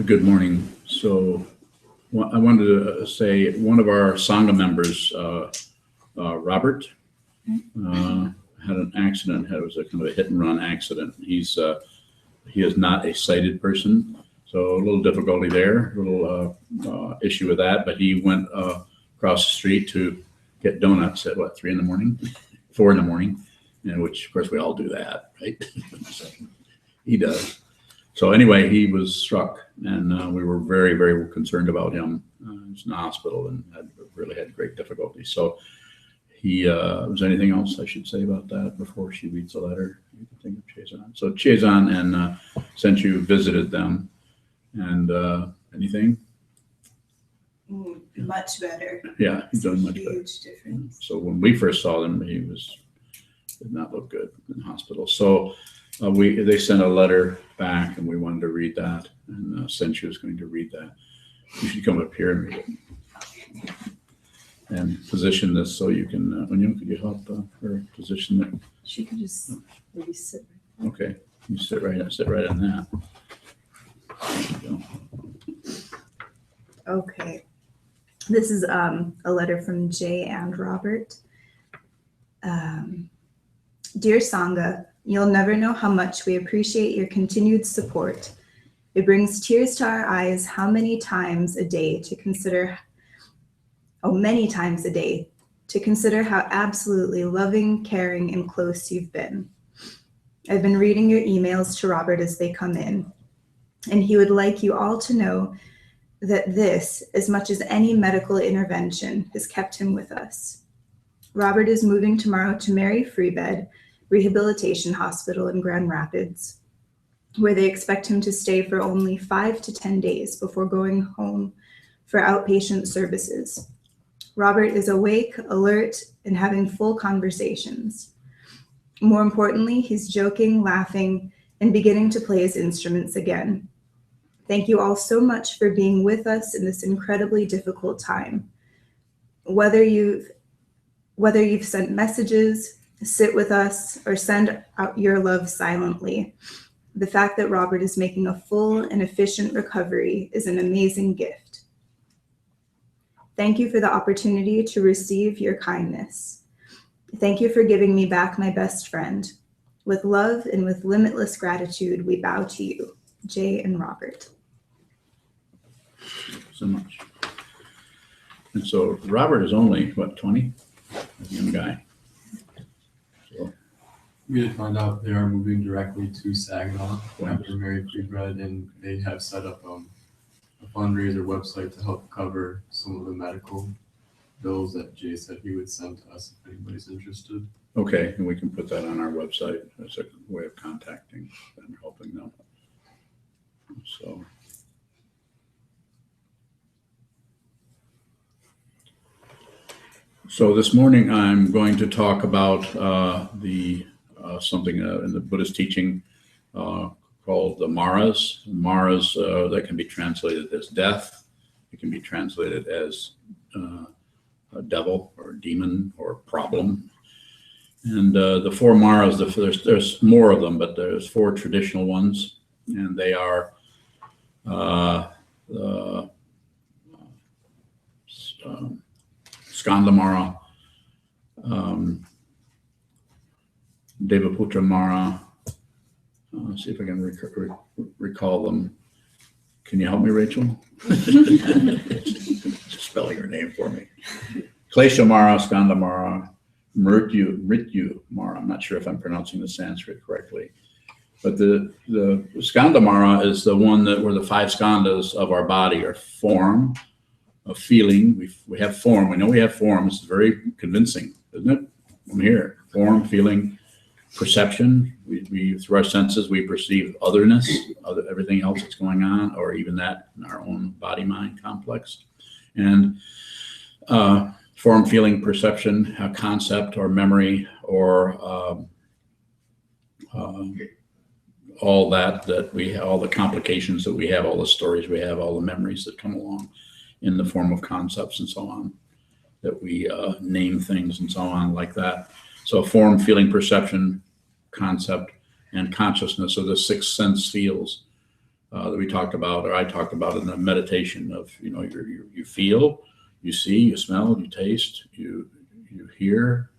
Good morning. So I wanted to say one of our Sangha members, Robert, had an accident. It was a kind of a hit and run accident. He is not a sighted person, so a little difficulty there, a little issue with that. But he went across the street to get donuts at 3 in the morning, 4 in the morning, and which of course we all do that, right? So he does. So anyway, he was struck, and we were very, very concerned about him. He was in the hospital and really had great difficulty. So he, was there anything else I should say about that before she reads the letter? You can think of Chazan. So Chazan and Senchu visited them, and anything? Much better. Yeah, he's done much better. Huge difference. So when we first saw them, he did not look good in the hospital. So they sent a letter back, and we wanted to read that, and Senchu is going to read that. You should come up here and read it, and position this so you can. Onion, could you help her position it? She could just maybe sit. Okay, you sit right on that. There you go. Okay, this is a letter from Jay and Robert. Dear Sangha, you'll never know how much we appreciate your continued support. It brings tears to our eyes many times a day to consider how absolutely loving, caring, and close you've been. I've been reading your emails to Robert as they come in, and he would like you all to know that this, as much as any medical intervention, has kept him with us. Robert is moving tomorrow to Mary Freebed Rehabilitation Hospital in Grand Rapids, where they expect him to stay for only 5 to 10 days before going home for outpatient services. Robert is awake, alert, and having full conversations. More importantly, he's joking, laughing, and beginning to play his instruments again. Thank you all so much for being with us in this incredibly difficult time. Whether you've sent messages, sit with us, or send out your love silently, the fact that Robert is making a full and efficient recovery is an amazing gift. Thank you for the opportunity to receive your kindness. Thank you for giving me back my best friend. With love and with limitless gratitude, we bow to you, Jay and Robert. Thank you so much. And so Robert is only, 20? A young guy. So we did find out they are moving directly to Saginaw after Mary Freebed, and they have set up a fundraiser website to help cover some of the medical bills that Jay said he would send to us if anybody's interested. Okay, and we can put that on our website as a way of contacting and helping them. So this morning I'm going to talk about something in the Buddhist teaching called the Maras. Maras that can be translated as death. It can be translated as a devil or demon or problem. And the 4 Maras, there's more of them, but there's 4 traditional ones, and they are Skandamara, Devaputra Mara. Let's see if I can recall them. Can you help me, Rachel? Just spelling her name for me. Klesha Mara, Skandamara, Mrityu Mara. I'm not sure if I'm pronouncing the Sanskrit correctly. But the Skandamara is the one where the 5 skandhas of our body are form, of feeling. We have form. We know we have form. It's very convincing, isn't it? From here, form, feeling, perception. We through our senses we perceive otherness, everything else that's going on, or even that in our own body-mind complex. And form, feeling, perception, a concept or memory, or all that we have, all the complications that we have, all the stories we have, all the memories that come along in the form of concepts and so on, that we name things and so on like that. So form, feeling, perception, concept, and consciousness are the 6 sense fields that we talked about, or I talked about in the meditation of, you feel, you see, you smell, you taste, you hear,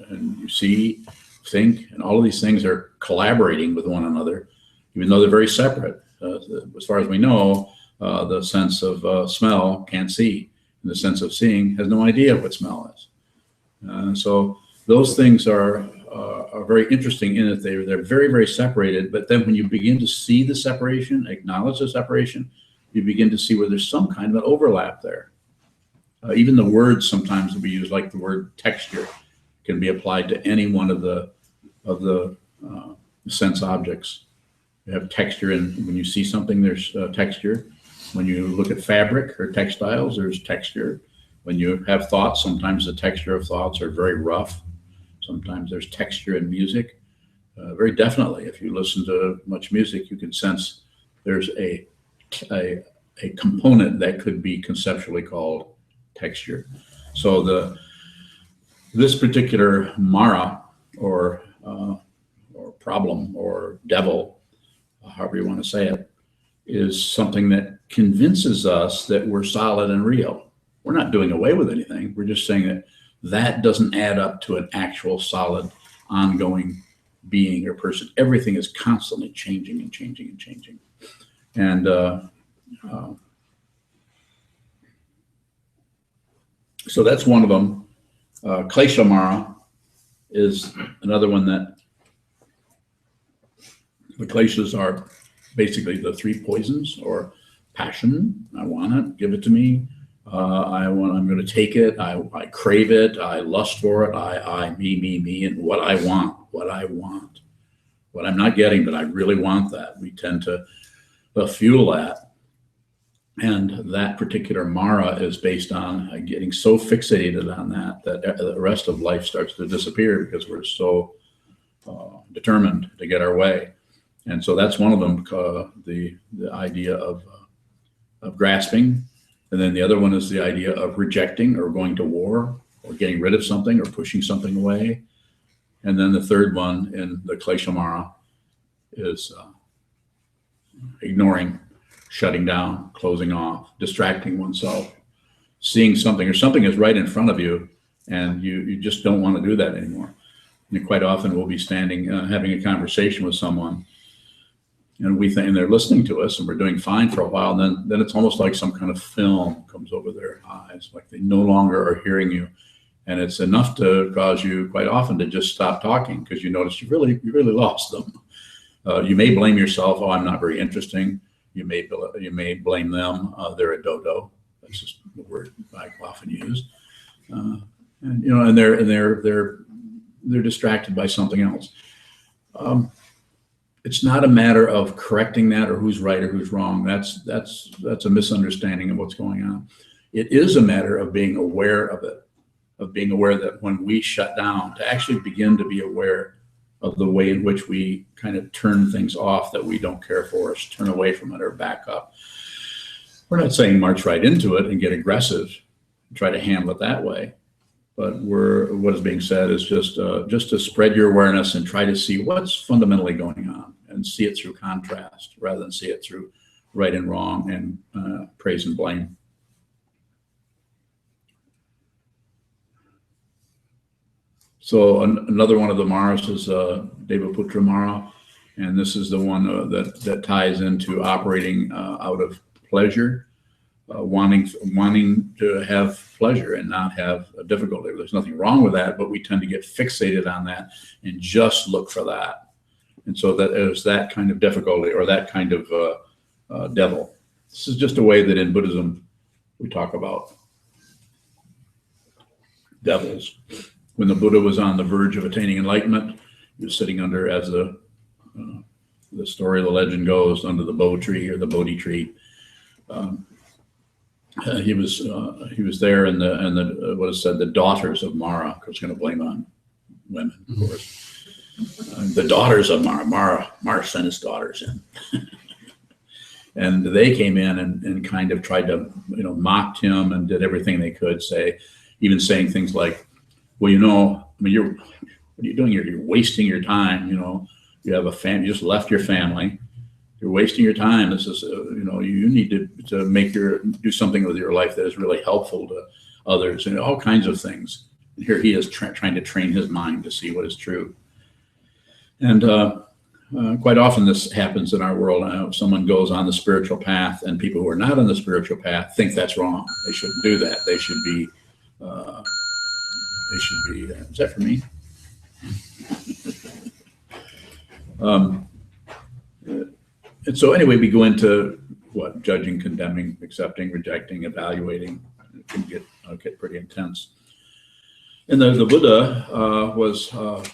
and you see, think, and all of these things are collaborating with one another, even though they're very separate. As far as we know, the sense of smell can't see, and the sense of seeing has no idea what smell is. So those things are very interesting in that they're very, very separated. But then when you begin to see the separation, acknowledge the separation, you begin to see where there's some kind of an overlap there. Even the words sometimes that we use, like the word texture, can be applied to any one of the sense objects. You have texture, and when you see something, there's texture. When you look at fabric or textiles, there's texture. When you have thoughts, sometimes the texture of thoughts are very rough. Sometimes there's texture in music. Very definitely, if you listen to much music, you can sense there's a component that could be conceptually called texture. So this particular Mara, or problem, or devil, however you want to say it, is something that convinces us that we're solid and real. We're not doing away with anything. We're just saying that doesn't add up to an actual solid, ongoing being or person. Everything is constantly changing and changing and changing. And so that's one of them. Klesha Mara is another one. That the kleshas are basically the three poisons, or passion. I want it, give it to me. I'm going to take it. I crave it. I lust for it. Me, and what I want. What I'm not getting, but I really want that. We tend to fuel that. And that particular Mara is based on getting so fixated on that the rest of life starts to disappear, because we're so determined to get our way. And so that's one of them, the idea of grasping. And then the other one is the idea of rejecting, or going to war, or getting rid of something, or pushing something away. And then the third one in the Klesha Mara is ignoring, shutting down, closing off, distracting oneself, seeing something, or something is right in front of you, and you just don't want to do that anymore. And quite often we'll be standing, having a conversation with someone, and we think, and they're listening to us, and we're doing fine for a while. And then it's almost like some kind of film comes over their eyes, like they no longer are hearing you. And it's enough to cause you quite often to just stop talking, because you notice you really lost them. You may blame yourself. Oh, I'm not very interesting. You may blame them. They're a dodo. That's just the word I often use. And they're distracted by something else. It's not a matter of correcting that, or who's right or who's wrong. That's a misunderstanding of what's going on. It is a matter of being aware of it, of being aware that when we shut down, to actually begin to be aware of the way in which we kind of turn things off that we don't care for, or turn away from it, or back up. We're not saying march right into it and get aggressive, and try to handle it that way. But what is being said is just to spread your awareness and try to see what's fundamentally going on, and see it through contrast rather than see it through right and wrong and praise and blame. So another one of the Maras is Devaputra Mara, and this is the one that ties into operating out of pleasure. Wanting to have pleasure and not have a difficulty. There's nothing wrong with that, but we tend to get fixated on that and just look for that. And so that is that kind of difficulty, or that kind of devil. This is just a way that in Buddhism we talk about devils. When the Buddha was on the verge of attaining enlightenment, he was sitting under, as the story of the legend goes, under the Bo tree, or the Bodhi tree. He was there, and the what is said, the daughters of Mara. I was going to blame on women, of course. The daughters of Mara sent his daughters in, and they came in and kind of tried to mocked him, and did everything they could, even saying things like, well, what are you doing here? You're wasting your time. You have a family. You just left your family. You're wasting your time. This is, you need to do something with your life that is really helpful to others and all kinds of things. And here he is trying to train his mind to see what is true. And quite often this happens in our world. Someone goes on the spiritual path, and people who are not on the spiritual path think that's wrong. They shouldn't do that. They should be. Is that for me? And so anyway, we go into what? Judging, condemning, accepting, rejecting, evaluating. It can get pretty intense. And the Buddha was,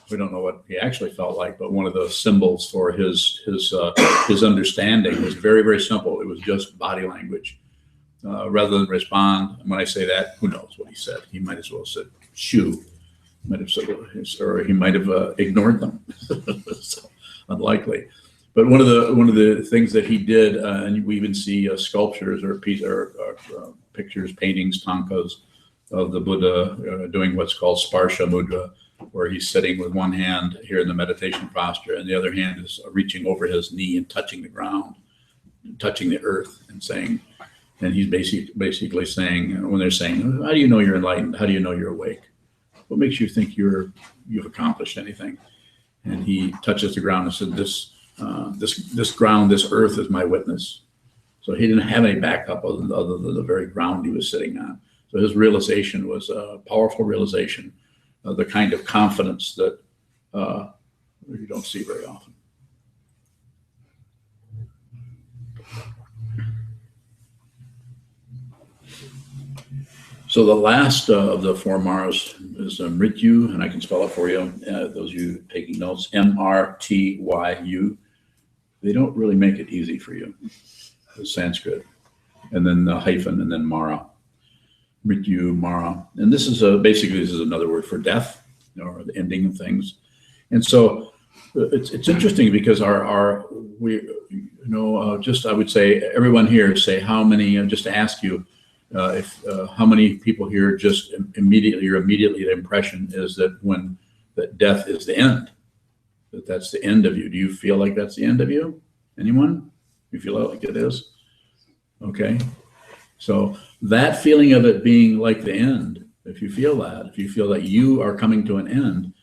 we don't know what he actually felt like, but one of the symbols for his understanding was very, very simple. It was just body language. Rather than respond, when I say that, who knows what he said? He might as well have said shoo. Might have said, or he might have ignored them. So, unlikely. But one of the things that he did, and we even see sculptures or pictures, paintings, tankas of the Buddha doing what's called sparsha mudra, where he's sitting with one hand here in the meditation posture, and the other hand is reaching over his knee and touching the ground, touching the earth, and saying, and he's basically saying, when they're saying, how do you know you're enlightened? How do you know you're awake? What makes you think you've accomplished anything? And he touches the ground and said, this ground, this earth is my witness. So he didn't have any backup other than the very ground he was sitting on. So his realization was a powerful realization, the kind of confidence that you don't see very often. So the last of the four maras is Mrityu, and I can spell it for you, those of you taking notes, M-R-T-Y-U. They don't really make it easy for you, the Sanskrit. And then the hyphen, and then Mara. Mrityu, Mara. And this is basically another word for death, or the ending of things. And so it's interesting because I would say everyone here say how many, just to ask you, how many people here just immediately the impression is that death is the end, that's the end of you. Do you feel like that's the end of you? Anyone? You feel like it is? Okay. So that feeling of it being like the end, if you feel that you are coming to an end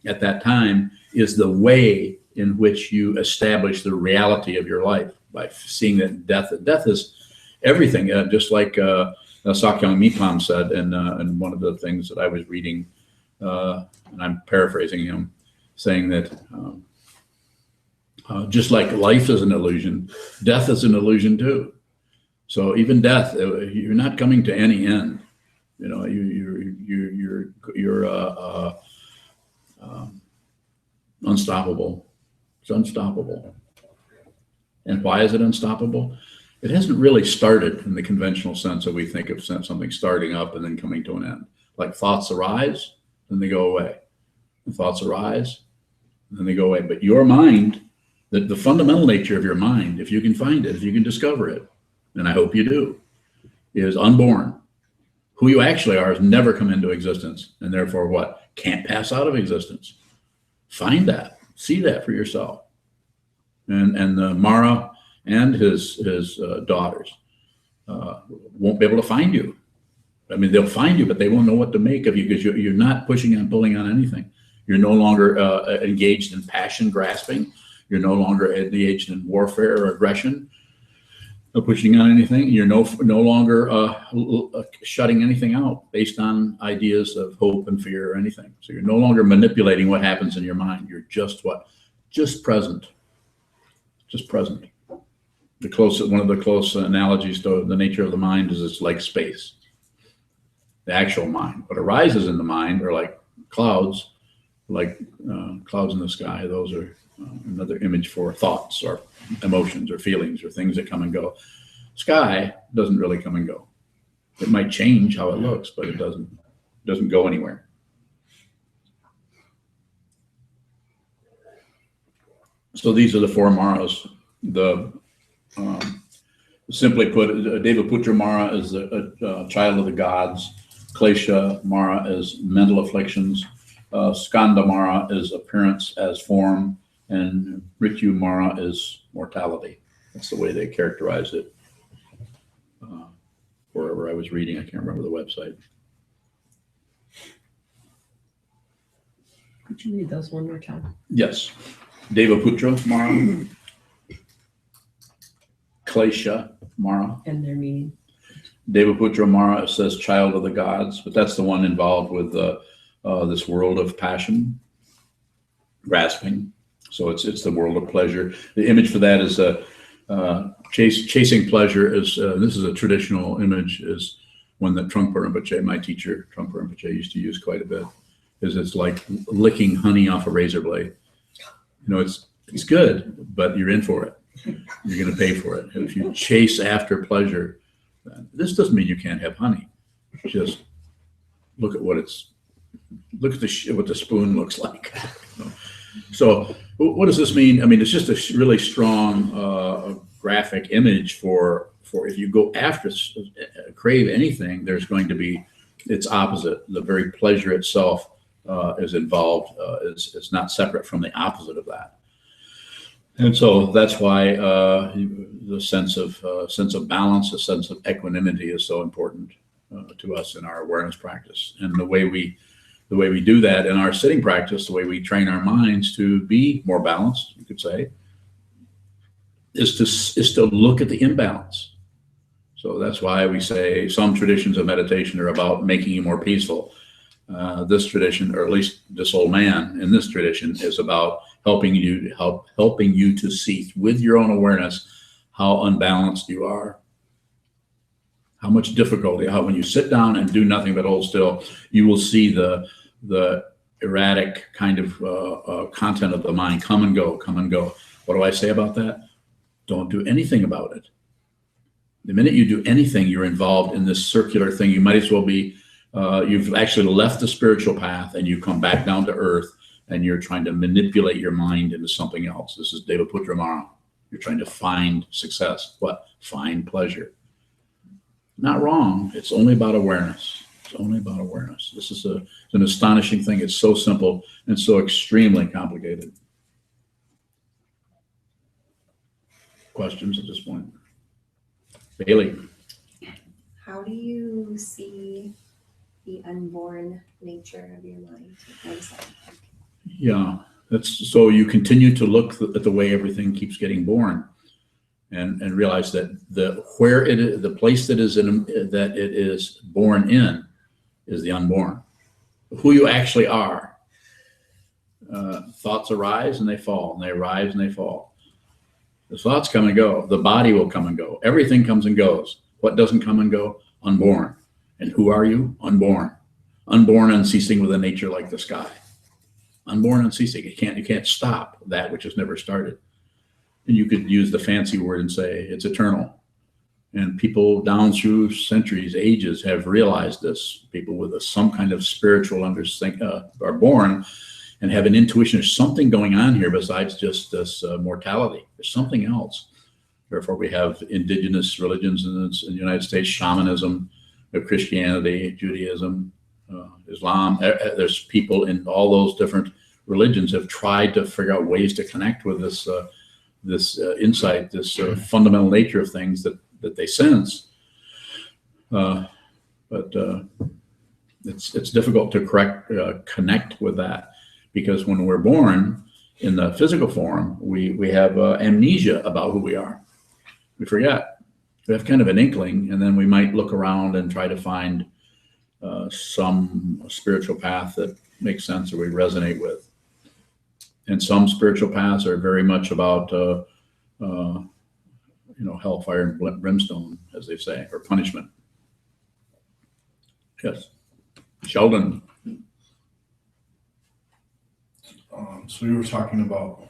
at that time, is the way in which you establish the reality of your life by seeing that death is everything, just like Sakyong Mipam said in one of the things that I was reading, and I'm paraphrasing him, saying that just like life is an illusion, death is an illusion too. So even death, you're not coming to any end. You're unstoppable. It's unstoppable. And why is it unstoppable? It hasn't really started in the conventional sense that we think of something starting up and then coming to an end. Like thoughts arise, then they go away. And thoughts arise, and then they go away. But your mind, the fundamental nature of your mind, if you can find it, if you can discover it, and I hope you do, is unborn. Who you actually are has never come into existence, and therefore what? Can't pass out of existence. Find that. See that for yourself. And the Mara and his daughters won't be able to find you. I mean, they'll find you, but they won't know what to make of you because you're not pushing and pulling on anything. You're no longer engaged in passion grasping. You're no longer engaged in warfare or aggression, no pushing on anything. You're no longer shutting anything out based on ideas of hope and fear or anything. So you're no longer manipulating what happens in your mind. You're just what? Just present. Just present. One of the close analogies to the nature of the mind is it's like space. The actual mind. What arises in the mind are like clouds, clouds in the sky. Those are another image for thoughts or emotions or feelings or things that come and go. Sky doesn't really come and go. It might change how it looks, but it doesn't go anywhere. So these are the four maras. Simply put, Devaputra Mara is a child of the gods. Klesha Mara is mental afflictions. Skanda Mara is appearance as form. and Mrityu Mara is mortality. That's the way they characterize it. Wherever I was reading, I can't remember the website. Could you read those one more time? Yes. Devaputra Mara, Klesha Mara. And their meaning? Devaputra Mara says child of the gods, but that's the one involved with this world of passion, grasping. So it's the world of pleasure. The image for that is chasing pleasure. Is this is a traditional image, is one that Trungpa Rinpoche, my teacher, Trungpa Rinpoche, used to use quite a bit. Is it's like licking honey off a razor blade. You know, it's good, but you're in for it. You're going to pay for it. If you chase after pleasure, this doesn't mean you can't have honey. Just look at what what the spoon looks like. So what does this mean? I mean, it's just a really strong graphic image for if you go after crave anything, there's going to be its opposite. The very pleasure itself is involved, is not separate from the opposite of that. And so that's why the sense of balance, the sense of equanimity is so important to us in our awareness practice. And the way we do that in our sitting practice, the way we train our minds to be more balanced, you could say, is to look at the imbalance. So that's why we say some traditions of meditation are about making you more peaceful. This tradition, or at least this old man in this tradition, is about helping you to see with your own awareness how unbalanced you are, how much difficulty, how when you sit down and do nothing but hold still, you will see the erratic kind of content of the mind come and go, come and go. What do I say about that? Don't do anything about it. The minute you do anything, you're involved in this circular thing. You might as well be, you've actually left the spiritual path and you come back down to earth and you're trying to manipulate your mind into something else. This is Devaputra Mara. You're trying to find success. What? Find pleasure. Not wrong. It's only about awareness. It's only about awareness. This is an astonishing thing. It's so simple and so extremely complicated. Questions at this point? Bailey. How do you see the unborn nature of your mind? What does that look like? Yeah, that's so you continue to look at the way everything keeps getting born, and realize that the place that it is born in is the unborn. Who you actually are. Thoughts arise and they fall, and they arise and they fall. The thoughts come and go. The body will come and go. Everything comes and goes. What doesn't come and go? Unborn. And who are you? Unborn. Unborn, unceasing with a nature like the sky. Unborn, unceasing. You can't stop that which has never started. And you could use the fancy word and say it's eternal. And people down through centuries, ages have realized this. People with some kind of spiritual understanding are born and have an intuition. There's something going on here besides just this mortality. There's something else. Therefore, we have indigenous religions in the United States, shamanism, Christianity, Judaism, Islam. There's people in all those different religions have tried to figure out ways to connect with this insight, this fundamental nature of things that they sense. But it's difficult to connect with that, because when we're born in the physical form, we have amnesia about who we are. We forget. We have kind of an inkling, and then we might look around and try to find some spiritual path that makes sense or we resonate with. And some spiritual paths are very much about, hellfire and brimstone, as they say, or punishment. Yes. Sheldon. So you were talking about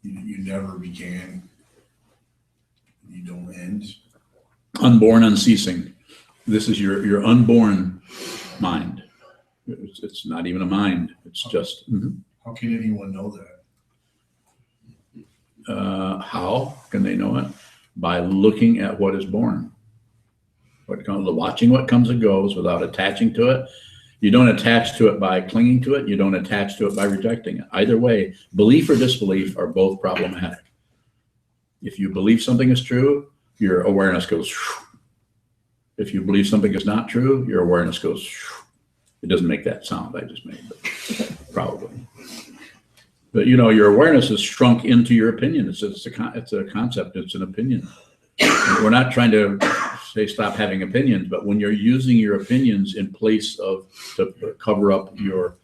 you never began, you don't end. Unborn, unceasing. This is your unborn mind. It's not even a mind. It's just. How can anyone know that? How can they know it? By looking at what is born. Watching what comes and goes without attaching to it, You don't attach to it by clinging to it. You don't attach to it by rejecting it. Either way, belief or disbelief are both problematic. If you believe something is true, your awareness goes. If you believe something is not true, your awareness goes. It doesn't make that sound I just made, but probably. But your awareness is shrunk into your opinion. It's a concept. It's an opinion. We're not trying to say stop having opinions, but when you're using your opinions in place of to cover up your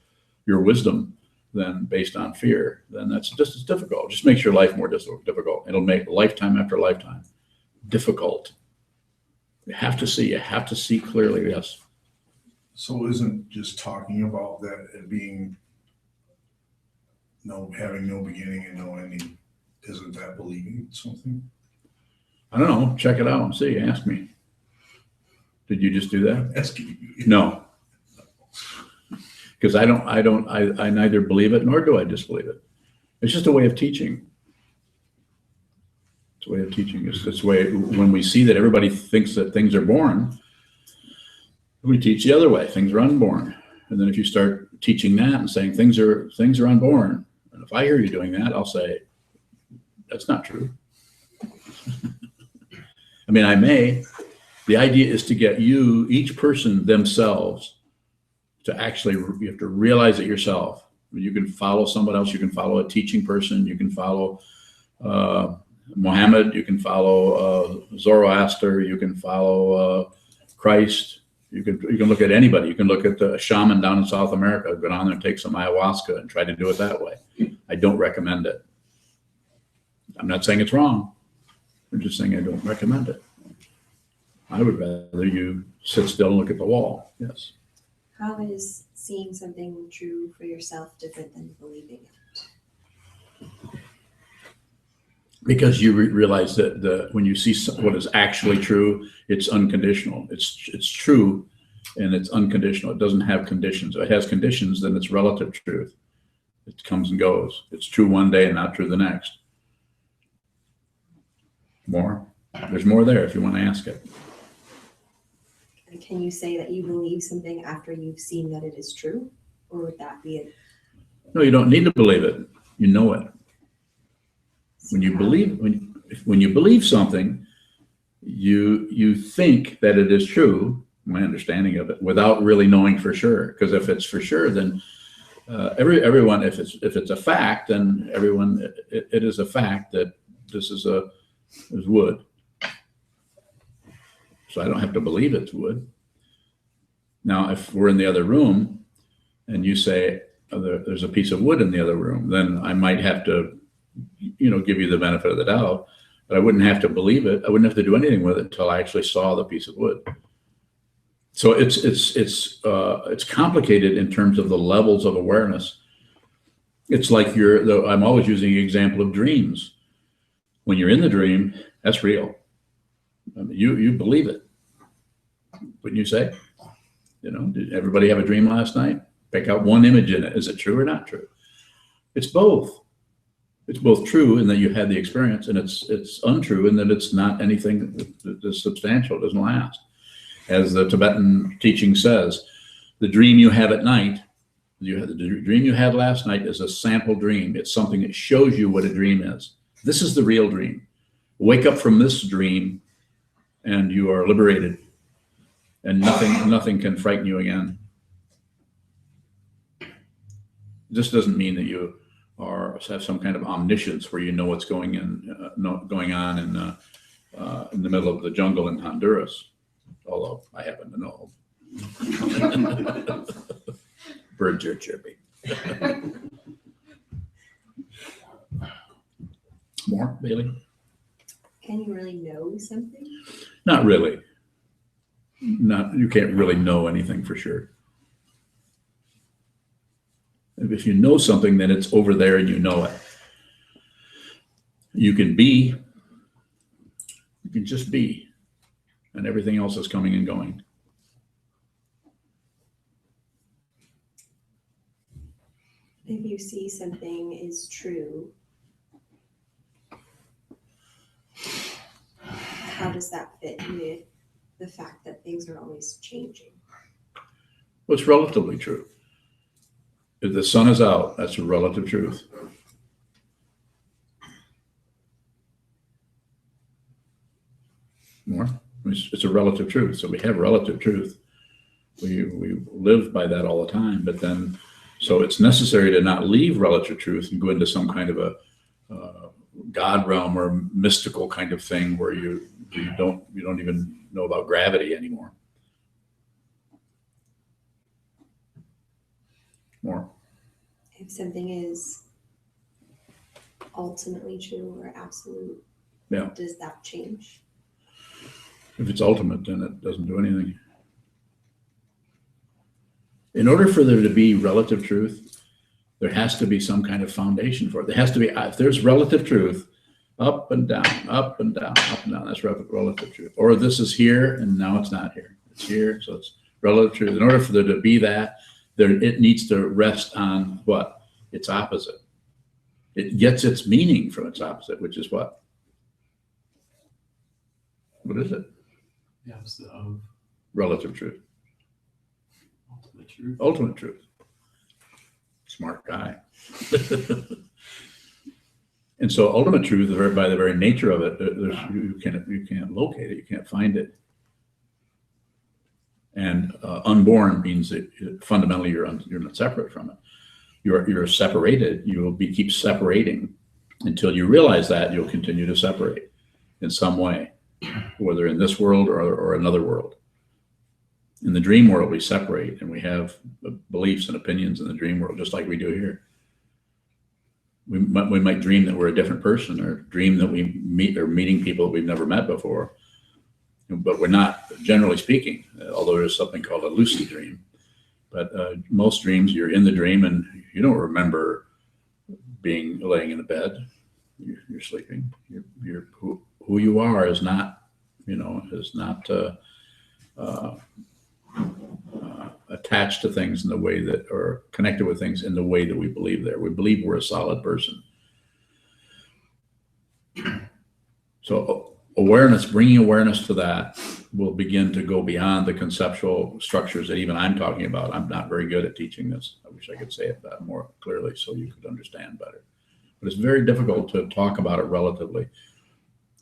wisdom, then based on fear, then that's just as difficult. Just makes your life more difficult. It'll make lifetime after lifetime difficult. You have to see clearly. Yes. So isn't just talking about that and being having no beginning and no ending, isn't that believing something? I don't know. Check it out and see. Ask me. Did you just do that? Asking you. No. Because I neither believe it nor do I disbelieve it. It's just a way of teaching. It's a way of teaching. It's a way, when we see that everybody thinks that things are born, we teach the other way. Things are unborn. And then if you start teaching that and saying things are unborn, and if I hear you doing that, I'll say, that's not true. I mean, I may. The idea is to get each person themselves, to actually, you have to realize it yourself. You can follow someone else. You can follow a teaching person. You can follow Muhammad. You can follow Zoroaster. You can follow Christ. You can look at anybody. You can look at the shaman down in South America, go down there and take some ayahuasca and try to do it that way. I don't recommend it. I'm not saying it's wrong. I'm just saying I don't recommend it. I would rather you sit still and look at the wall. Yes. How is seeing something true for yourself different than believing it? Because you realize that when you see what is actually true, it's unconditional. It's true, and it's unconditional. It doesn't have conditions. If it has conditions, then it's relative truth. It comes and goes. It's true one day and not true the next. More? There's more there if you want to ask it. And can you say that you believe something after you've seen that it is true? Or would that be it? No, you don't need to believe it. You know it. When you believe something, you think that it is true, my understanding of it, without really knowing for sure. Because if it's for sure, then everyone, if it's a fact, then everyone, it is a fact that this is wood. So I don't have to believe it's wood. Now, if we're in the other room and you say there's a piece of wood in the other room, then I might have to, give you the benefit of the doubt, but I wouldn't have to believe it. I wouldn't have to do anything with it until I actually saw the piece of wood. So it's complicated in terms of the levels of awareness. It's like I'm always using the example of dreams. When you're in the dream, that's real. I mean, you believe it. Wouldn't you say? Did everybody have a dream last night? Pick out one image in it. Is it true or not true? It's both. It's both true in that you had the experience, and it's untrue in that it's not anything that is substantial. It doesn't last. As the Tibetan teaching says, the dream you have at night, the dream you had last night is a sample dream. It's something that shows you what a dream is. This is the real dream. Wake up from this dream, and you are liberated, and nothing can frighten you again. This doesn't mean that you have some kind of omniscience where you know what's going on in the middle of the jungle in Honduras, although I happen to know. Birds are chirping. More, Bailey? Can you really know something? Not really. You can't really know anything for sure. If you know something, then it's over there and you know it. You can just be, and everything else is coming and going. If you see something is true, how does that fit with the fact that things are always changing? Well, it's relatively true. If the sun is out, that's a relative truth. More? It's a relative truth. So we have relative truth. We live by that all the time. But then, so it's necessary to not leave relative truth and go into some kind of a God realm or mystical kind of thing where you don't even know about gravity anymore. More. If something is ultimately true or absolute, Yeah. does that change? If it's ultimate, then it doesn't do anything. In order for there to be relative truth, there has to be some kind of foundation for it. There has to be, if there's relative truth, up and down, up and down, up and down, that's relative truth. Or this is here and now it's not here. It's here, so it's relative truth. In order for there to be that, it needs to rest on what? Its opposite. It gets its meaning from its opposite, which is what? What is it? The opposite of Relative truth. ultimate truth. Ultimate truth. Smart guy. And so ultimate truth, by the very nature of it, you can't locate it, you can't find it. And unborn means that fundamentally you're not separate from it. You're separated. You will keep separating until you realize that you'll continue to separate in some way, whether in this world or another world. In the dream world, we separate and we have beliefs and opinions in the dream world, just like we do here. We might dream that we're a different person, or dream that we meeting people that we've never met before. But we're not, generally speaking, although there's something called a lucid dream. But most dreams, you're in the dream and you don't remember laying in a bed. You're sleeping. Who you are is not, attached to things in the way that, or connected with things in the way that we believe there. We believe we're a solid person. So bringing awareness to that will begin to go beyond the conceptual structures that even I'm talking about. I'm not very good at teaching this. I wish I could say it more clearly so you could understand better. But it's very difficult to talk about it relatively.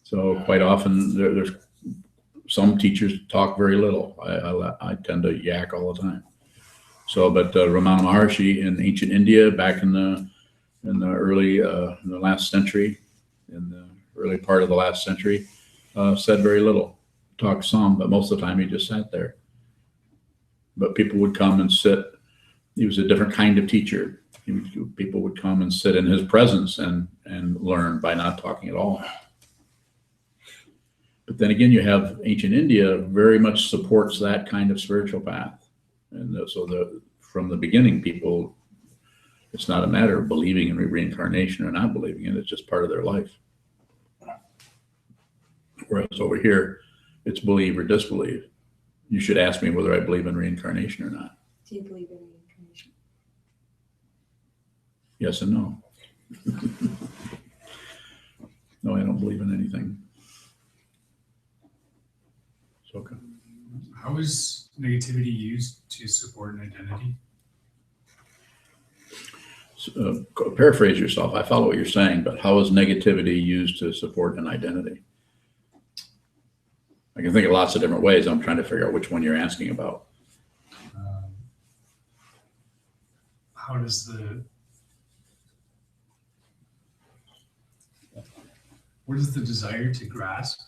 So quite often there's some teachers talk very little. I tend to yak all the time. So, but Ramana Maharshi in ancient India, back in the early in the last century, in the early part of the last century, said very little. Talked some, but most of the time he just sat there. But people would come and sit. He was a different kind of teacher. People would come and sit in his presence and learn by not talking at all. But then again, you have ancient India very much supports that kind of spiritual path. And so from the beginning, people, it's not a matter of believing in reincarnation or not believing in it. It's just part of their life. Whereas over here, it's believe or disbelieve. You should ask me whether I believe in reincarnation or not. Do you believe in reincarnation? Yes and no. No, I don't believe in anything. Okay. How is negativity used to support an identity? Paraphrase yourself. I follow what you're saying, but how is negativity used to support an identity? I can think of lots of different ways. I'm trying to figure out which one you're asking about. How does what is the desire to grasp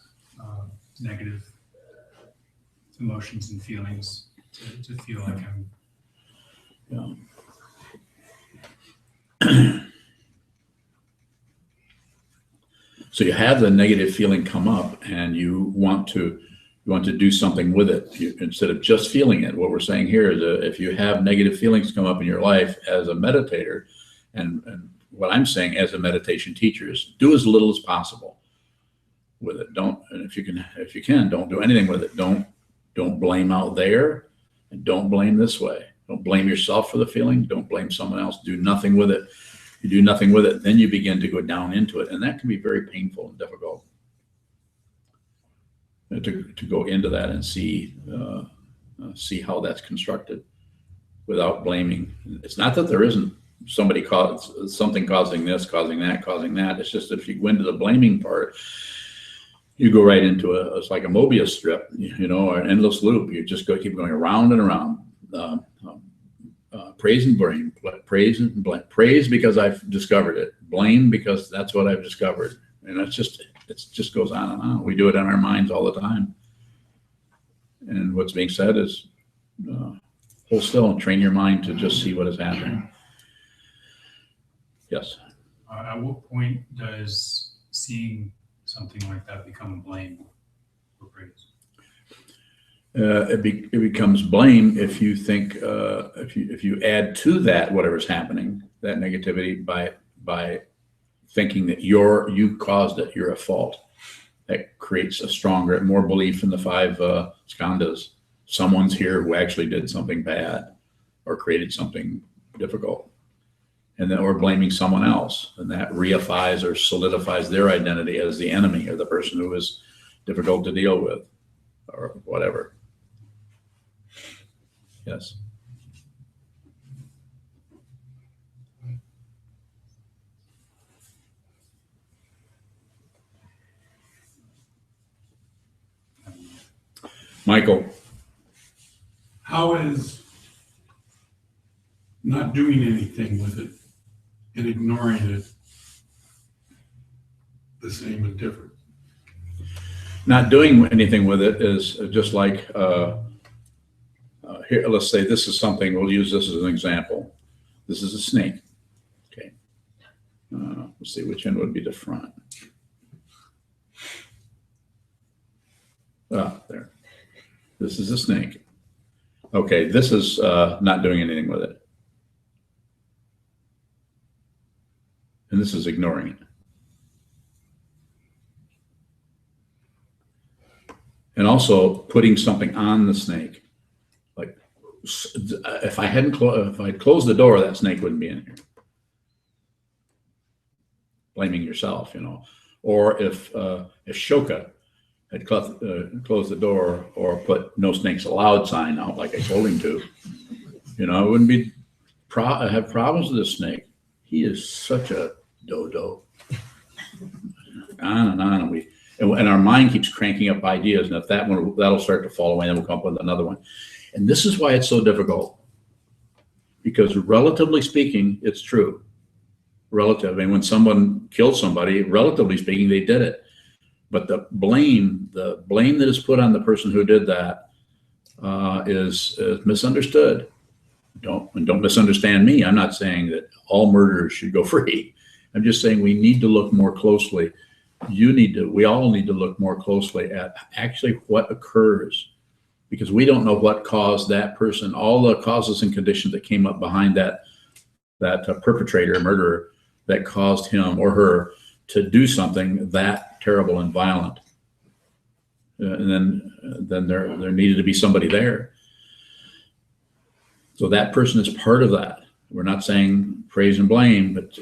negative emotions and feelings to feel like I'm So you have the negative feeling come up and you want to do something with it. Instead of just feeling it, what we're saying here is if you have negative feelings come up in your life as a meditator, and what I'm saying as a meditation teacher is do as little as possible with it. And if you can, don't do anything with it. Don't blame out there and don't blame this way. Don't blame yourself for the feeling. Don't blame someone else. Do nothing with it. You do nothing with it, then you begin to go down into it. And that can be very painful and difficult to go into that and see how that's constructed. without blaming. It's not that there isn't somebody something causing this, causing that, causing that. It's just if you go into the blaming part, you go right into it's like a Mobius strip, or an endless loop. You just keep going around and around. Praise and blame, praise and blame. Praise because I've discovered it. Blame because that's what I've discovered. And it just goes on and on. We do it in our minds all the time. And what's being said is hold still and train your mind to just see what is happening. Yes. At what point does seeing something like that become blame or praise? It becomes blame if you think if you add to that whatever's happening, that negativity, by thinking that you caused it, you're at fault. That creates a stronger, more belief in the 5 skandhas. Someone's here who actually did something bad or created something difficult, and then we're blaming someone else, and that reifies or solidifies their identity as the enemy or the person who is difficult to deal with or whatever. Yes. Michael. How is not doing anything with it and ignoring it the same and different? Not doing anything with it is just like, here, let's say this is something, we'll use this as an example. This is a snake. Okay. Let's see which end would be the front. There. This is a snake. Okay, this is not doing anything with it. And this is ignoring it. And also putting something on the snake. Like if I'd closed the door, that snake wouldn't be in here. Blaming yourself, Or if Shoka had closed the door or put no snakes allowed sign out like I told him to, I wouldn't be have problems with this snake. He is such a dodo. On and on, and our mind keeps cranking up ideas, and if that'll start to fall away, then we'll come up with another one. And this is why it's so difficult, because relatively speaking, it's true. Relative, and when someone killed somebody, relatively speaking, they did it. But the blame that is put on the person who did that is misunderstood. Don't misunderstand me. I'm not saying that all murderers should go free. I'm just saying we need to look more closely. We all need to look more closely at actually what occurs, because we don't know what caused that person, all the causes and conditions that came up behind that perpetrator, murderer, that caused him or her to do something that terrible and violent. And then there needed to be somebody there. So that person is part of that. We're not saying praise and blame, but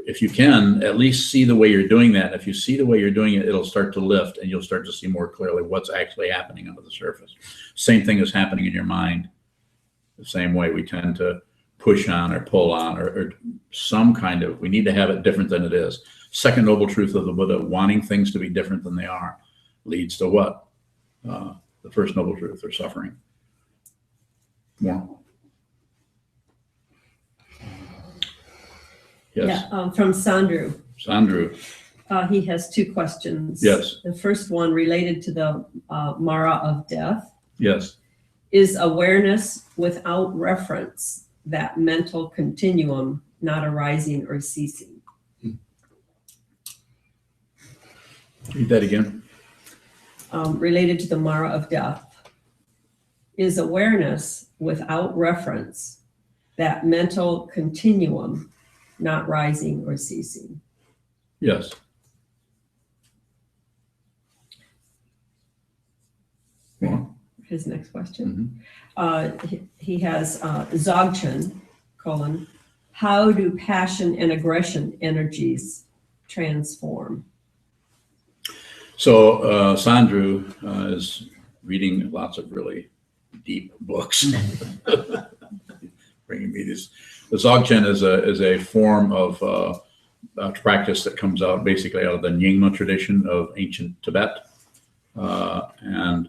if you can, at least see the way you're doing that. If you see the way you're doing it, it'll start to lift, and you'll start to see more clearly what's actually happening under the surface. Same thing is happening in your mind. The same way we tend to push on or pull on or some kind of, we need to have it different than it is. Second noble truth of the Buddha, wanting things to be different than they are, leads to what? The first noble truth, or suffering. More. Yes. Yeah, from Sandru. Sandru. He has 2 questions. Yes. The first one related to the Mara of death. Yes. Is awareness without reference that mental continuum not arising or ceasing? Read that again. Related to the Mara of death. Is awareness without reference that mental continuum not rising or ceasing? Yes. More. His next question. He has Dzogchen, how do passion and aggression energies transform? So Sandru is reading lots of really deep books. bringing me these. The Dzogchen is a form of practice that comes out basically out of the Nyingma tradition of ancient Tibet. And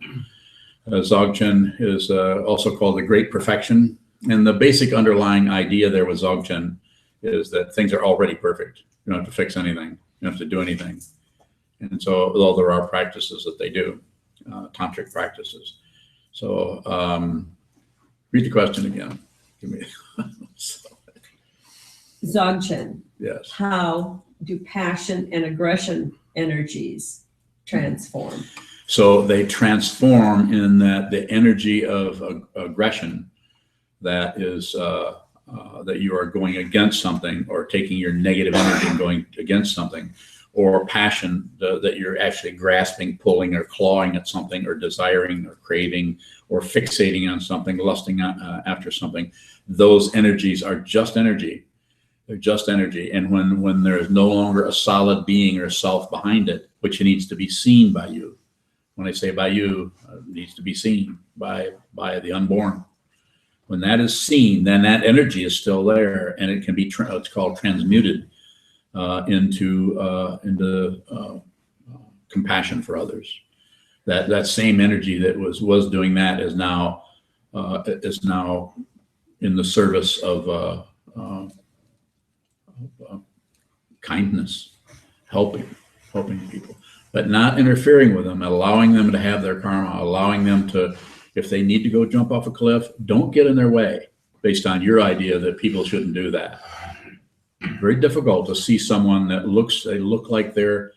Dzogchen is also called the Great Perfection. And the basic underlying idea there with Dzogchen is that things are already perfect. You don't have to fix anything. You don't have to do anything. And so, although there are practices that they do, tantric practices. So, read the question again. Give me. Dzogchen. Yes. How do passion and aggression energies transform? So they transform in that the energy of aggression that is that you are going against something, or taking your negative energy and going against something, or passion that you're actually grasping, pulling, or clawing at something, or desiring, or craving, or fixating on something, lusting after something. Those energies are just energy. They're just energy. And when there is no longer a solid being or self behind it, which needs to be seen by you. When I say by you, it needs to be seen by the unborn. When that is seen, then that energy is still there, and it can be it's called transmuted into compassion for others. That same energy that was doing that is now in the service of kindness, helping people, but not interfering with them, allowing them to have their karma, allowing them to, if they need to go jump off a cliff, don't get in their way based on your idea that people shouldn't do that. Very difficult to see someone that they look like they're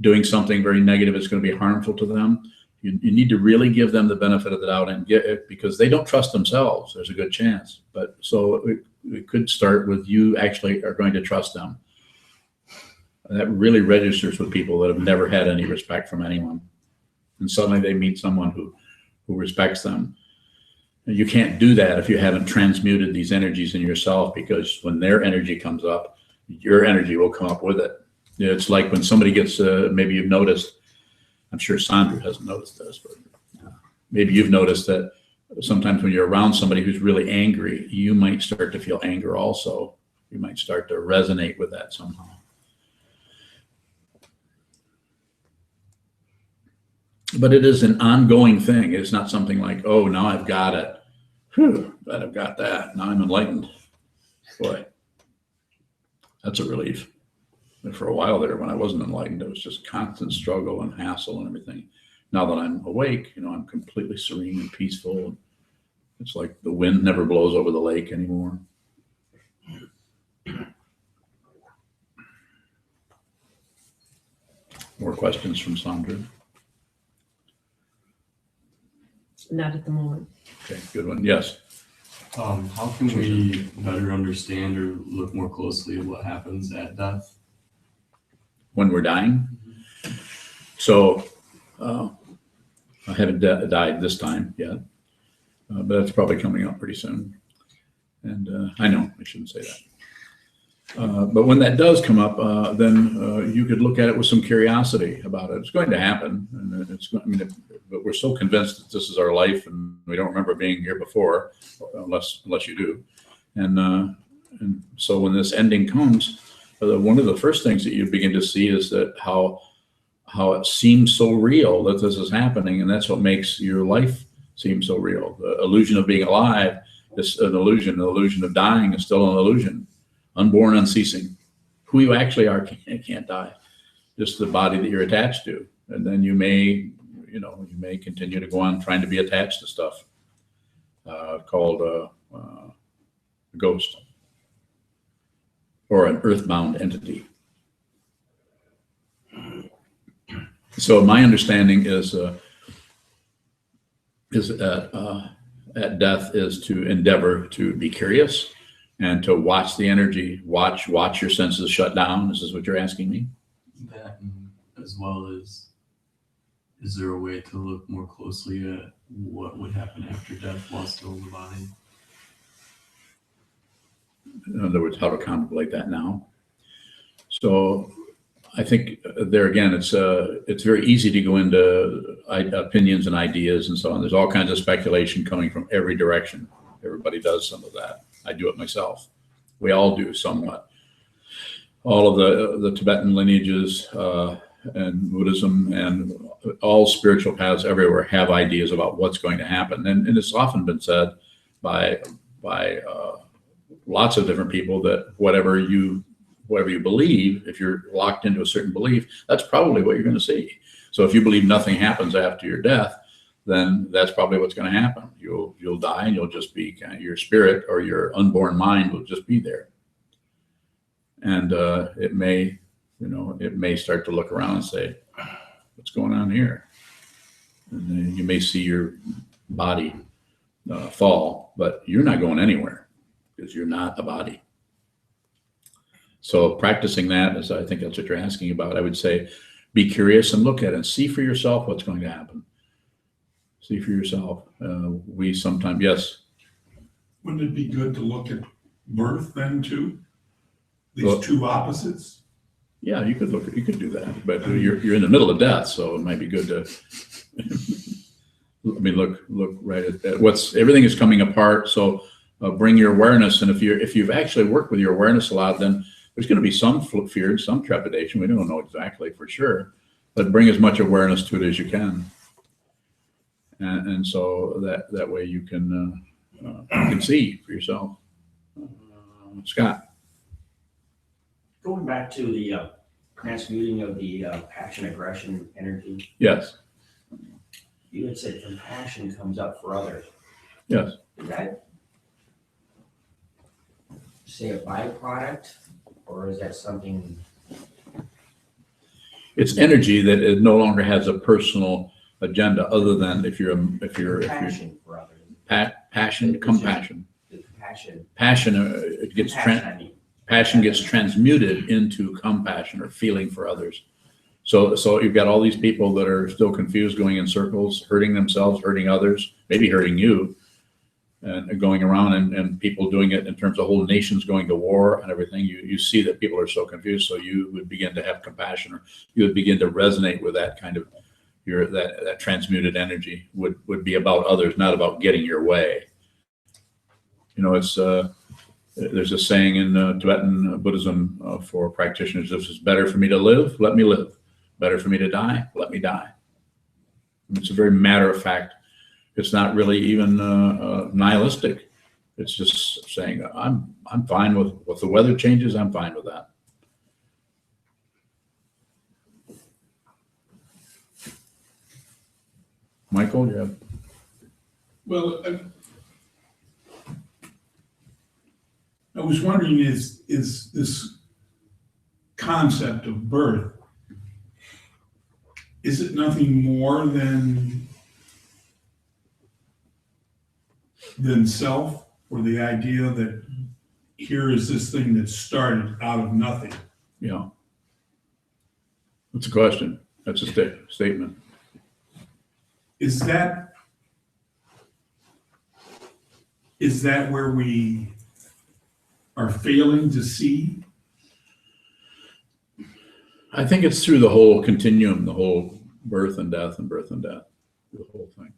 doing something very negative, it's going to be harmful to them. You need to really give them the benefit of the doubt and get it, because they don't trust themselves. There's a good chance. But so it could start with you actually are going to trust them. That really registers with people that have never had any respect from anyone. And suddenly they meet someone who respects them. And you can't do that if you haven't transmuted these energies in yourself, because when their energy comes up, your energy will come up with it. It's like when somebody gets, maybe you've noticed, I'm sure Sandra hasn't noticed this, but maybe you've noticed that sometimes when you're around somebody who's really angry, you might start to feel anger also. You might start to resonate with that somehow. But it is an ongoing thing. It's not something like, oh, now I've got it. Whew, glad I've got that. Now I'm enlightened. Boy, that's a relief. And for a while there, when I wasn't enlightened, it was just constant struggle and hassle and everything. Now that I'm awake, I'm completely serene and peaceful. It's like the wind never blows over the lake anymore. More questions from Sandra? Not at the moment. Okay, good one. Yes. How can we better understand or look more closely at what happens at death? When we're dying? So I haven't died this time yet, but that's probably coming up pretty soon. And I know I shouldn't say that. But when that does come up, then you could look at it with some curiosity about it. It's going to happen, and but we're so convinced that this is our life, and we don't remember being here before, unless you do. And so when this ending comes, one of the first things that you begin to see is that how it seems so real that this is happening, and that's what makes your life seem so real. The illusion of being alive is an illusion. The illusion of dying is still an illusion. Unborn, unceasing. Who you actually are can't die. Just the body that you're attached to, and then you may continue to go on trying to be attached to stuff called a ghost or an earthbound entity. So my understanding is at death is to endeavor to be curious and to watch the energy, watch your senses shut down. This is what you're asking me? That, as well as, is there a way to look more closely at what would happen after death while still in the body? In other words, how to contemplate that now. So I think there again, it's very easy to go into opinions and ideas and so on. There's all kinds of speculation coming from every direction. Everybody does some of that. I do it myself. We all do somewhat. All of the Tibetan lineages and Buddhism and all spiritual paths everywhere have ideas about what's going to happen. And it's often been said by lots of different people that whatever you believe, if you're locked into a certain belief, that's probably what you're going to see. So if you believe nothing happens after your death, then that's probably what's going to happen. You'll die, and you'll just be your spirit or your unborn mind will just be there. And it may start to look around and say, what's going on here? And then you may see your body fall, but you're not going anywhere because you're not a body. So practicing that, as I think that's what you're asking about, I would say, be curious and look at it and see for yourself what's going to happen. See for yourself. We sometimes, yes. Wouldn't it be good to look at birth then too? These two opposites? Yeah, you could do that, but you're in the middle of death, so it might be good to. I mean, look right at that. Everything is coming apart. So bring your awareness, and if you've actually worked with your awareness a lot, then there's going to be some fear and some trepidation. We don't know exactly for sure, but bring as much awareness to it as you can, and so that way you can see for yourself. Scott. Going back to the transmuting of the passion, aggression, energy. Yes. You had said compassion comes up for others. Yes. Is that, say, a byproduct, or is that something? It's energy that it no longer has a personal agenda, other than if you're Passion for others. Passion, compassion. The compassion. Passion, passion gets transmuted into compassion or feeling for others. So you've got all these people that are still confused, going in circles, hurting themselves, hurting others, maybe hurting you, and going around and people doing it in terms of whole nations going to war and everything. You see that people are so confused. So you would begin to have compassion, or you would begin to resonate with that kind of that transmuted energy would be about others, not about getting your way. It's there's a saying in Tibetan Buddhism for practitioners: "If it's better for me to live, let me live. Better for me to die, let me die." It's a very matter of fact. It's not really even nihilistic. It's just saying, I'm fine with if the weather changes. I'm fine with that. Michael, you have. Well, I was wondering, is this concept of birth, is it nothing more than self, or the idea that here is this thing that started out of nothing? Yeah. That's a question. That's a statement. Is that where we are failing to see? I think it's through the whole continuum, the whole birth and death, the whole thing.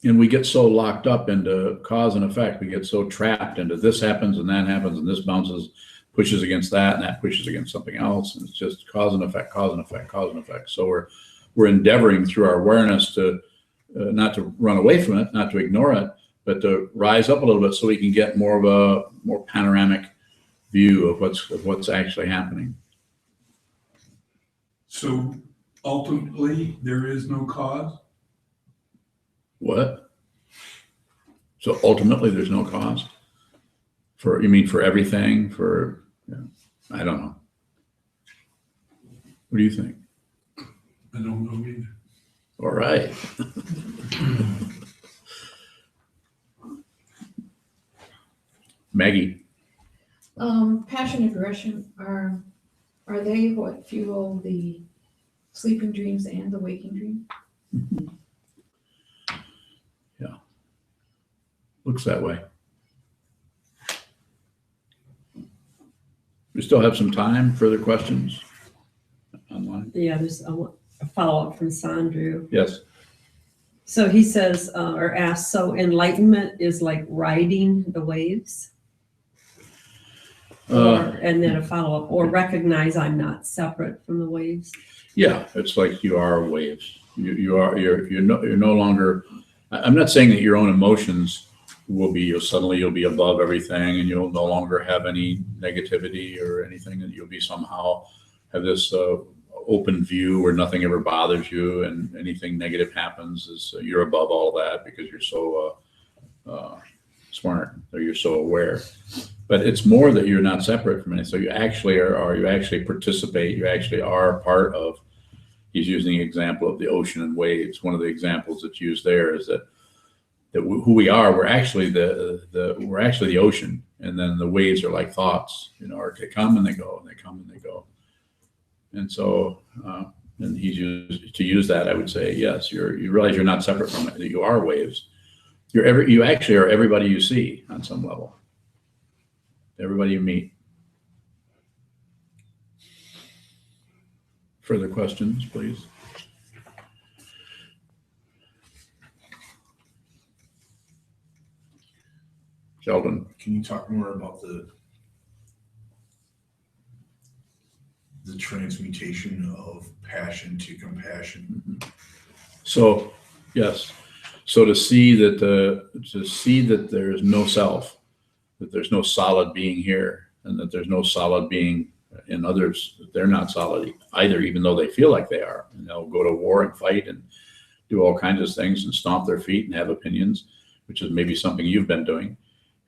And we get so locked up into cause and effect. We get so trapped into this happens and that happens and this bounces, pushes against that, and that pushes against something else. And it's just cause and effect, cause and effect, cause and effect. So we're endeavoring through our awareness to not to run away from it, not to ignore it, but to rise up a little bit so we can get more panoramic view of what's actually happening. So ultimately, there is no cause? What? So ultimately, there's no cause? You mean for everything? I don't know. What do you think? I don't know either. All right. Maggie. Passion and aggression are they what fuel the sleeping dreams and the waking dream? Mm-hmm. Yeah. Looks that way. We still have some time. Further questions online? Yeah, there's a follow-up from Sandru. Yes. So he says, or asks, so enlightenment is like riding the waves? And then a follow-up, or recognize I'm not separate from the waves? Yeah, it's like you are waves. You're no longer. I'm not saying that your own emotions will be, you'll be above everything and you'll no longer have any negativity or anything, and you'll be somehow have this open view where nothing ever bothers you and anything negative happens is you're above all that because you're so smart or you're so aware. But it's more that you're not separate from it. So you actually you actually participate, you actually are part of. He's using the example of the ocean and waves. One of the examples that's used there is that who we are, we're actually the ocean, and then the waves are like thoughts, or they come and they go, and they come and they go. And so, and he's used to use that. I would say, yes, you realize you're not separate from it. That you are waves. You actually are everybody you see on some level. Everybody you meet. Further questions, please. Sheldon. Can you talk more about the transmutation of passion to compassion? Mm-hmm. So, yes. So to see that there is no self, that there's no solid being here, and that there's no solid being in others, that they're not solid either, even though they feel like they are. And they'll go to war and fight and do all kinds of things and stomp their feet and have opinions, which is maybe something you've been doing.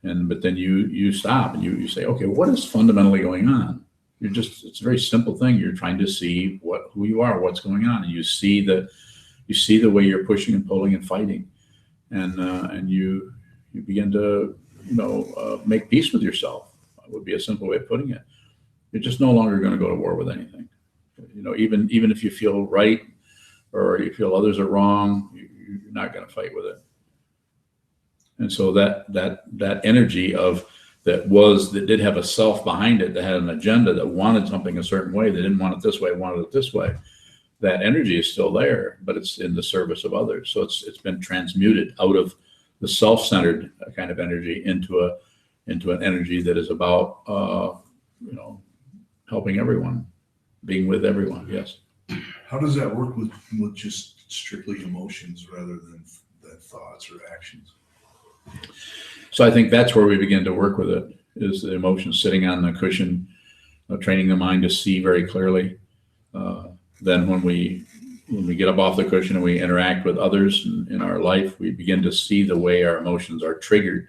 But then you stop and you say, okay, what is fundamentally going on? It's a very simple thing. You're trying to see who you are, what's going on. And you see the way you're pushing and pulling and fighting. And you begin to, make peace with yourself. That would be a simple way of putting it. You're just no longer going to go to war with anything. Even if you feel right or you feel others are wrong, you're not going to fight with it. And so that energy that did have a self behind it, that had an agenda, that wanted something a certain way, they didn't want it this way, wanted it this way. That energy is still there, but it's in the service of others. So it's been transmuted out of the self-centered kind of energy into an energy that is about helping everyone, being with everyone. Yes. How does that work with just strictly emotions rather than thoughts or actions? So I think that's where we begin to work with it, is the emotions sitting on the cushion, training the mind to see very clearly. Then when we get up off the cushion and we interact with others in our life, we begin to see the way our emotions are triggered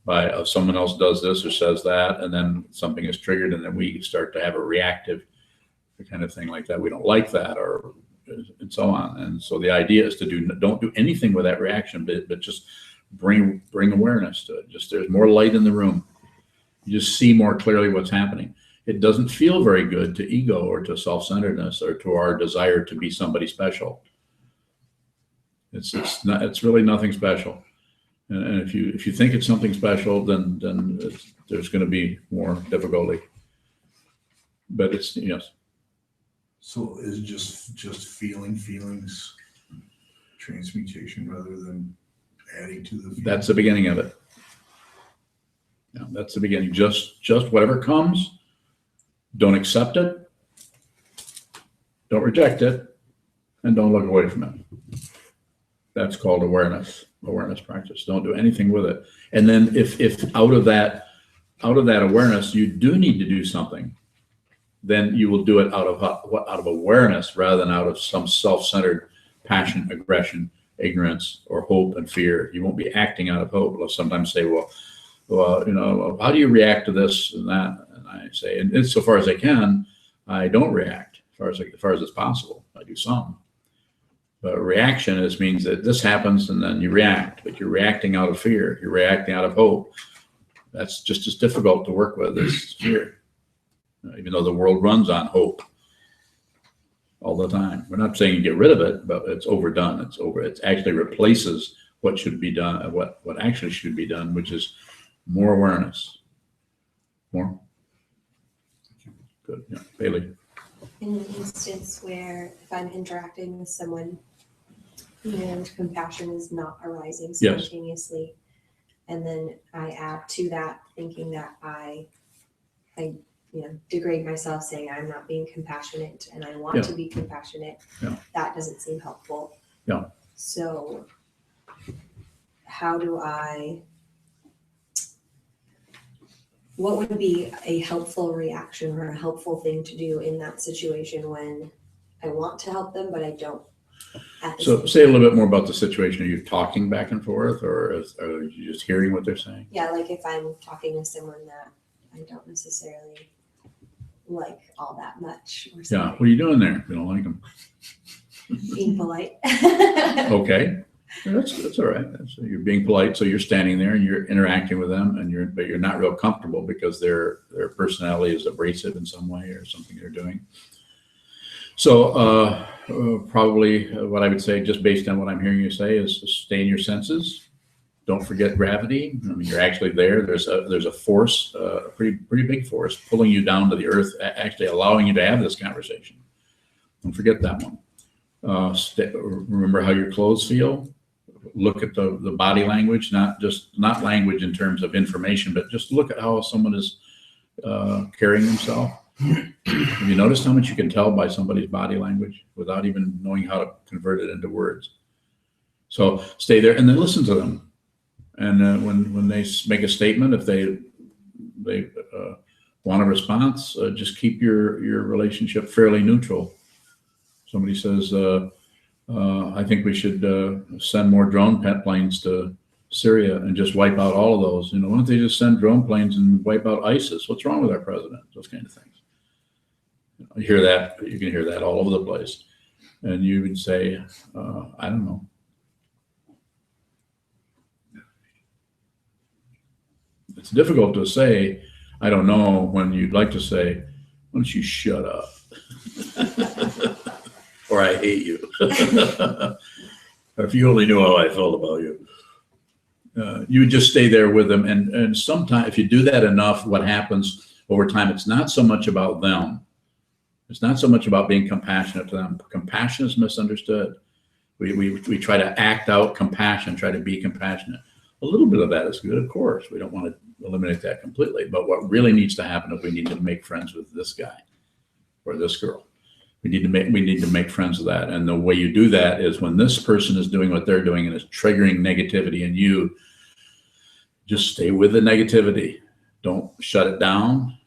by someone else does this or says that, and then something is triggered, and then we start to have a reactive kind of thing like that. We don't like that, and so on. And so the idea is don't do anything with that reaction, but just bring awareness to it. Just there's more light in the room. You just see more clearly what's happening. It doesn't feel very good to ego or to self-centeredness or to our desire to be somebody special. It's really nothing special. And if you think it's something special, then there's going to be more difficulty. But it's yes. So is just feeling feelings transmutation rather than adding to the feelings? That's the beginning of it. Yeah, that's the beginning. Just whatever comes, don't accept it, don't reject it, and don't look away from it. That's called awareness practice. Don't do anything with it. And then if out of that awareness you do need to do something, then you will do it out of awareness rather than out of some self-centered passion, aggression, ignorance, or hope and fear. You won't be acting out of hope. They'll sometimes say, well, how do you react to this and that? And I say, and insofar as I can, I don't react. As far as it's possible, I do some. But reaction means that this happens and then you react, but you're reacting out of fear. You're reacting out of hope. That's just as difficult to work with as fear. Even though the world runs on hope all the time. We're not saying you get rid of it, but it's overdone. It actually replaces what should be done, what actually should be done, which is more awareness. More? Good. Yeah. Bailey. In an instance where if I'm interacting with someone And compassion is not arising Yes. spontaneously. And then I add to that thinking that I degrade myself, saying I'm not being compassionate and I want Yeah. to be compassionate. Yeah. That doesn't seem helpful. Yeah. So how do what would be a helpful reaction or a helpful thing to do in that situation when I want to help them, but I don't? So say a little bit more about the situation. Are you talking back and forth, or are you just hearing what they're saying? Yeah, like if I'm talking with someone that I don't necessarily like all that much or Yeah. something. What are you doing there? You don't like them? Being polite. Okay. That's all right. You're being polite, so you're standing there and you're interacting with them, but you're not real comfortable because their personality is abrasive in some way or something they're doing. So probably what I would say, just based on what I'm hearing you say, is stay in your senses. Don't forget gravity. I mean, you're actually there. There's a force, a pretty big force, pulling you down to the earth, actually allowing you to have this conversation. Don't forget that one. Remember how your clothes feel. Look at the body language, not language in terms of information, but just look at how someone is carrying themselves. Have you noticed how much you can tell by somebody's body language without even knowing how to convert it into words? So stay there and then listen to them. And when they make a statement, if they want a response, just keep your relationship fairly neutral. Somebody says, I think we should send more drone planes to Syria and just wipe out all of those. Why don't they just send drone planes and wipe out ISIS? What's wrong with our president? Those kind of things. You hear that. You can hear that all over the place. And you would say, I don't know. It's difficult to say, I don't know, when you'd like to say, why don't you shut up? Or I hate you. Or if you only knew how I felt about you. You would just stay there with them. And sometimes if you do that enough, what happens over time, it's not so much about them. It's not so much about being compassionate to them. Compassion is misunderstood. We try to act out compassion, try to be compassionate. A little bit of that is good, of course. We don't want to eliminate that completely. But what really needs to happen is we need to make friends with this guy or this girl. We need to make friends with that. And the way you do that is when this person is doing what they're doing and is triggering negativity in you, just stay with the negativity. Don't shut it down.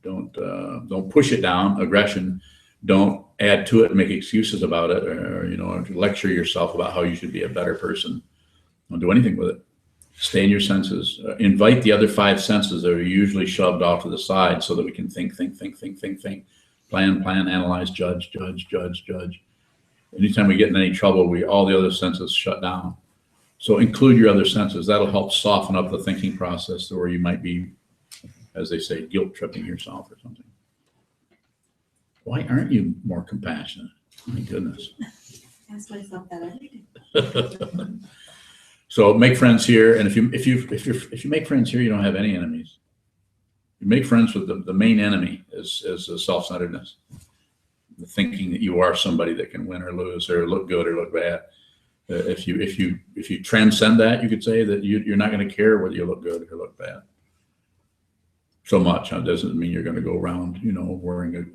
Don't push it down. Aggression. Don't add to it and make excuses about it, or lecture yourself about how you should be a better person. Don't do anything with it. Stay in your senses. Invite the other 5 senses that are usually shoved off to the side so that we can think. Plan, analyze, judge. Anytime we get in any trouble, all the other senses shut down. So include your other senses. That'll help soften up the thinking process, or you might be, as they say, guilt tripping yourself or something. Why aren't you more compassionate? My goodness. Ask myself that every day. So make friends here, and if you make friends here, you don't have any enemies. You make friends with the main enemy is self-centeredness, the thinking that you are somebody that can win or lose or look good or look bad. If you transcend that, you could say that you're not going to care whether you look good or look bad. So much. It doesn't mean you're going to go around, wearing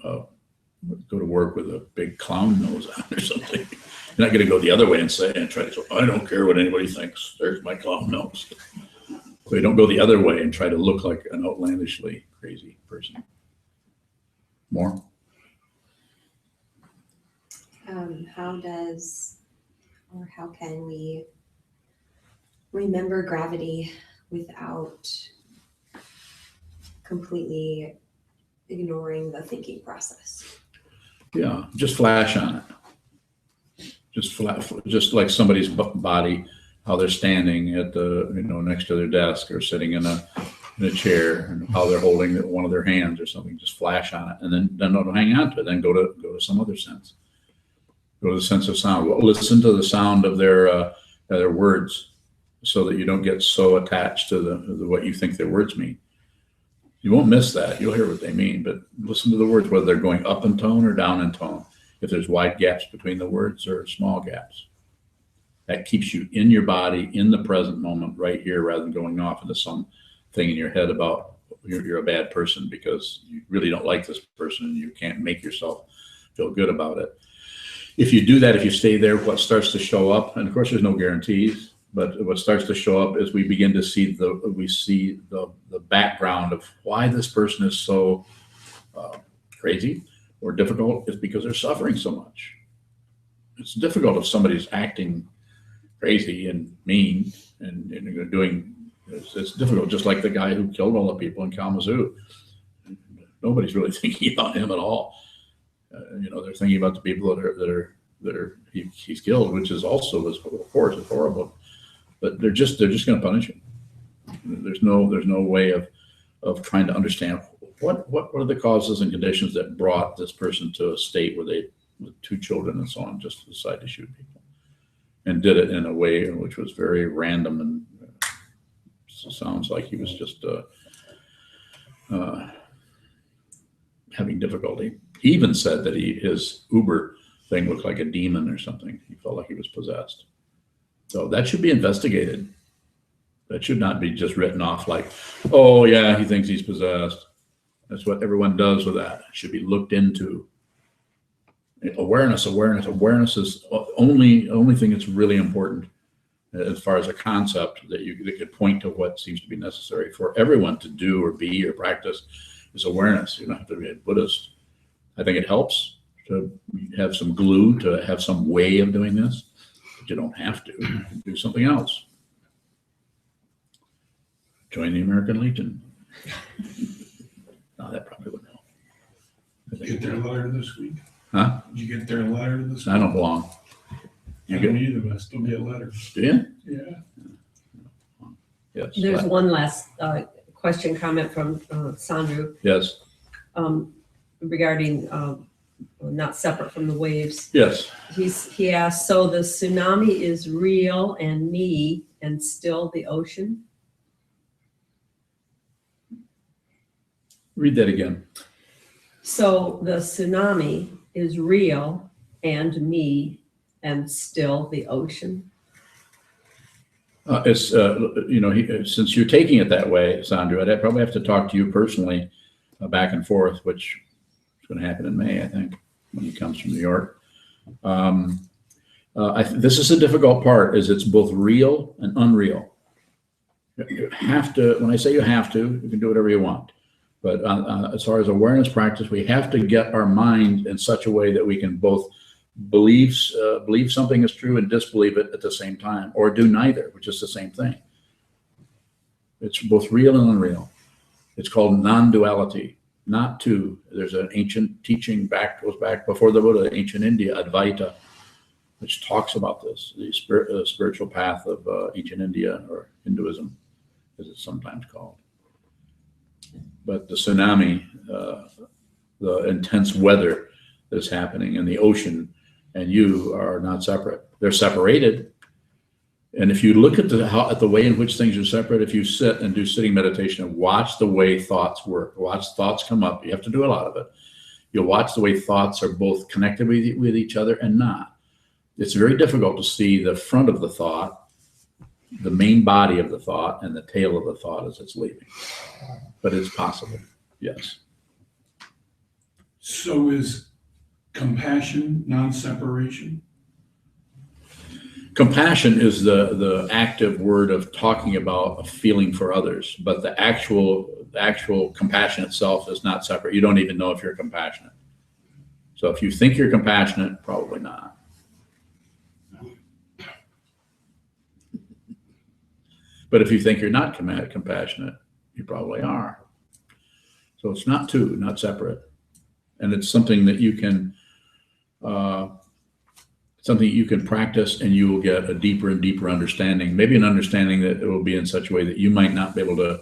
go to work with a big clown nose on or something. You're not going to go the other way and try to say, I don't care what anybody thinks. There's my clown nose. So you don't go the other way and try to look like an outlandishly crazy person. More? How can we remember gravity without completely ignoring the thinking process? Yeah, just flash on it. Just like somebody's body, how they're standing at the next to their desk or sitting in a chair, and how they're holding one of their hands or something. Just flash on it, and then don't hang on to it. Then go to some other sense. Go to the sense of sound. Listen to the sound of their words, so that you don't get so attached to the what you think their words mean. You won't miss that. You'll hear what they mean, but listen to the words, whether they're going up in tone or down in tone. if there's wide gaps between the words or small gaps. That keeps you in your body, in the present moment, right here, rather than going off into some thing in your head about you're a bad person because you really don't like this person and you can't make yourself feel good about it. If you do that, if you stay there, what starts to show up, and of course there's no guarantees, but what starts to show up is we begin to see the background of why this person is so crazy or difficult is because they're suffering so much. It's difficult if somebody's acting crazy and mean and doing. It's difficult, just like the guy who killed all the people in Kalamazoo. Nobody's really thinking about him at all. They're thinking about the people he's killed, which is also, of course, it's horrible. But they're just going to punish him. There's no way of trying to understand what are the causes and conditions that brought this person to a state where they, with 2 children and so on, just decided to shoot people, and did it in a way which was very random and sounds like he was just having difficulty. He even said that his Uber thing looked like a demon or something. He felt like he was possessed. So that should be investigated. That should not be just written off like, oh yeah, he thinks he's possessed. That's what everyone does with that. It should be looked into. Awareness is the only thing that's really important as far as a concept that could point to what seems to be necessary for everyone to do or be or practice is awareness. You don't have to be a Buddhist. I think it helps to have some glue, to have some way of doing this, but you don't have to. You can do something else. Join the American Legion. No, that probably wouldn't help. Get their letter this week? Huh? Did you get their letter this week? I don't belong. I don't either, but I still get letters. Do you? Yeah. Yes. There's one last question, comment from Sandru Yes. regarding not separate from the waves. Yes. He asked, so the tsunami is real and me and still the ocean? Read that again. So the tsunami is real and me and still the ocean? It's since you're taking it that way, Sandra, I'd probably have to talk to you personally back and forth, which is going to happen in May, I think, when he comes from New York. This is a difficult part, is it's both real and unreal. You have to, when I say you have to, you can do whatever you want. But as far as awareness practice, we have to get our mind in such a way that we can both believe something is true and disbelieve it at the same time, or do neither, which is the same thing. It's both real and unreal. It's called non-duality, not two. There's an ancient teaching goes back before the Buddha, ancient India, Advaita, which talks about this, the spiritual path of ancient India, or Hinduism, as it's sometimes called. But the tsunami, the intense weather that's happening in the ocean, and you are not separate. They're separated. And if you look at the way in which things are separate, if you sit and do sitting meditation and watch the way thoughts work, watch thoughts come up, you have to do a lot of it. You'll watch the way thoughts are both connected with each other and not. It's very difficult to see the front of the thought, the main body of the thought, and the tail of the thought as it's leaving. But it's possible, yes. So is compassion non-separation? Compassion is the active word of talking about a feeling for others, but the actual compassion itself is not separate. You don't even know if you're compassionate. So if you think you're compassionate, probably not. But if you think you're not compassionate, you probably are. So it's not two, not separate. And it's something that you can practice, and you will get a deeper and deeper understanding, maybe an understanding that it will be in such a way that you might not be able to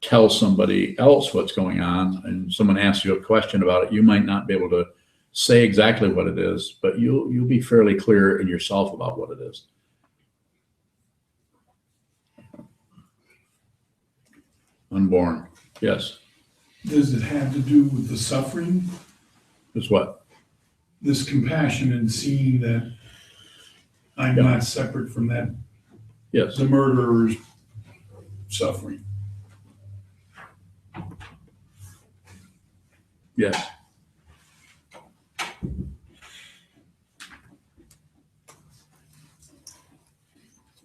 tell somebody else what's going on, and someone asks you a question about it, you might not be able to say exactly what it is, but you'll be fairly clear in yourself about what it is. Unborn, yes. Does it have to do with the suffering? Is what? this compassion and seeing that I'm Yeah. not separate from that, Yes. the murderer's suffering. Yes.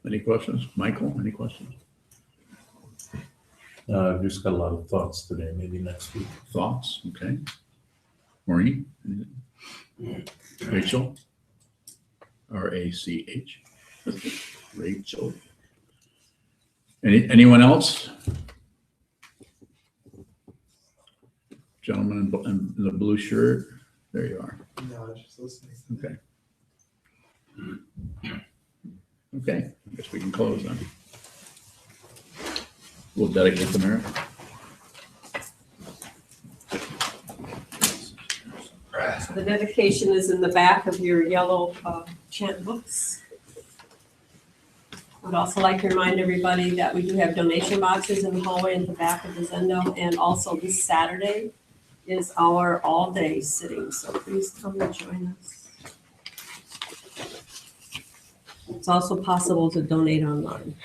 Any questions? Michael, any questions? I've just got a lot of thoughts today, maybe next week. Thoughts? Okay. Maureen? Anything? Rachel? R-A-C-H. Rachel. Anyone else? Gentleman in the blue shirt. There you are. No, just listening. Okay. Okay, I guess we can close then. We'll dedicate the merit. So the dedication is in the back of your yellow chant books. I'd also like to remind everybody that we do have donation boxes in the hallway in the back of the Zendo, and also this Saturday is our all-day sitting, so please come and join us. It's also possible to donate online.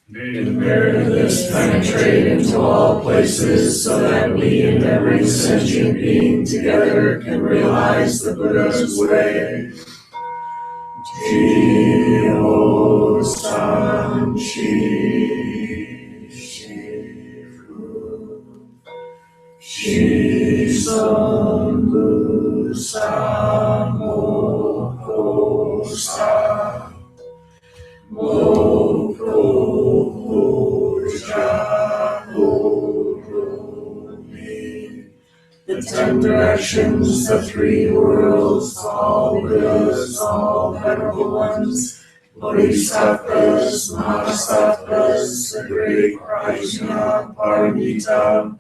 May the merit of this penetrate into all places, so that we and every sentient being together can realize the Buddha's way. Jio San Shi Shifu Shizon Bu Sa Moko Sa Moko The 10 directions, the 3 worlds, all Buddhas, all venerable ones, Bodhisattvas, Mahasattvas, the great Prajna Paramita,